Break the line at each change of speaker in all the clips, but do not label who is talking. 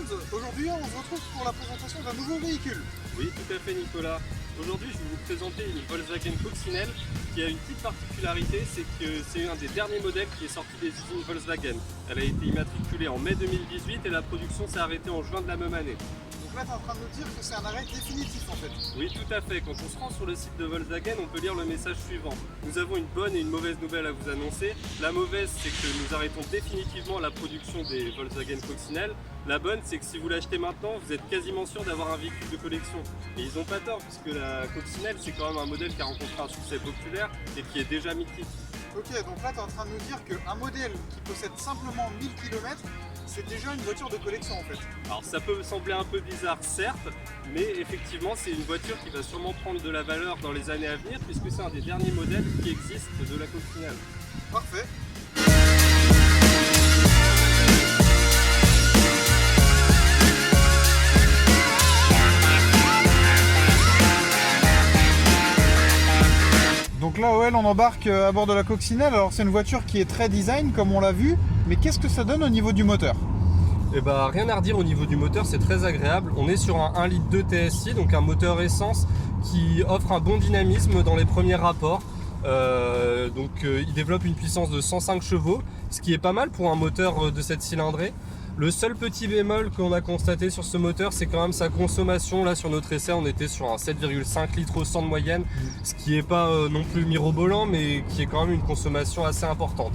World. Aujourd'hui, on se retrouve pour la présentation d'un nouveau véhicule.
Oui, tout à fait Nicolas. Aujourd'hui, je vais vous présenter une Volkswagen Coccinelle qui a une petite particularité, c'est que c'est un des derniers modèles qui est sorti des usines Volkswagen. Elle a été immatriculée en mai 2018 et la production s'est arrêtée en juin de la même année.
Donc là, tu es en train de nous dire que c'est un arrêt définitif en fait.
Oui, tout à fait. Quand on se rend sur le site de Volkswagen, on peut lire le message suivant. Nous avons une bonne et une mauvaise nouvelle à vous annoncer. La mauvaise, c'est que nous arrêtons définitivement la production des Volkswagen Coccinelle. La bonne, c'est que si vous l'achetez maintenant, vous êtes quasiment sûr d'avoir un véhicule de collection. Et ils n'ont pas tort, puisque la Coccinelle, c'est quand même un modèle qui a rencontré un succès populaire et qui est déjà mythique.
Ok, donc là, tu es en train de nous dire qu'un modèle qui possède simplement 1000 km, c'est déjà une voiture de collection en fait.
Alors ça peut sembler un peu bizarre, certes, mais effectivement, c'est une voiture qui va sûrement prendre de la valeur dans les années à venir, puisque c'est un des derniers modèles qui existent de la Coccinelle.
Parfait. Donc là, OL, on embarque à bord de la Coccinelle. Alors c'est une voiture qui est très design comme on l'a vu, mais qu'est-ce que ça donne au niveau du moteur?
Eh ben, rien à redire au niveau du moteur, c'est très agréable. On est sur un 1,2 litre TSI, donc un moteur essence qui offre un bon dynamisme dans les premiers rapports. Il développe une puissance de 105 chevaux, ce qui est pas mal pour un moteur de cette cylindrée. Le seul petit bémol qu'on a constaté sur ce moteur, c'est quand même sa consommation. Là, sur notre essai, on était sur un 7,5 litres au 100 de moyenne, ce qui n'est pas non plus mirobolant, mais qui est quand même une consommation assez importante.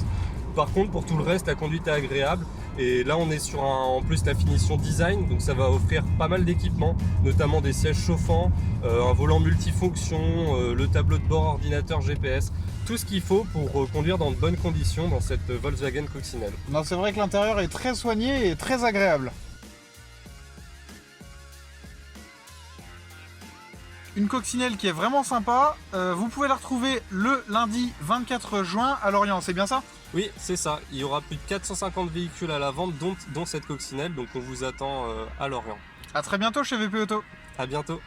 Par contre, pour tout le reste, la conduite est agréable. Et là, on est sur en plus la finition design, donc ça va offrir pas mal d'équipements, notamment des sièges chauffants, un volant multifonction, le tableau de bord ordinateur GPS, tout ce qu'il faut pour conduire dans de bonnes conditions dans cette Volkswagen Coccinelle.
Non, c'est vrai que l'intérieur est très soigné et très agréable. Une Coccinelle qui est vraiment sympa. Vous pouvez la retrouver le lundi 24 juin à Lorient, c'est bien ça?
Oui, c'est ça. Il y aura plus de 450 véhicules à la vente, dont cette Coccinelle, donc on vous attend à Lorient.
A très bientôt chez VP Auto.
À bientôt.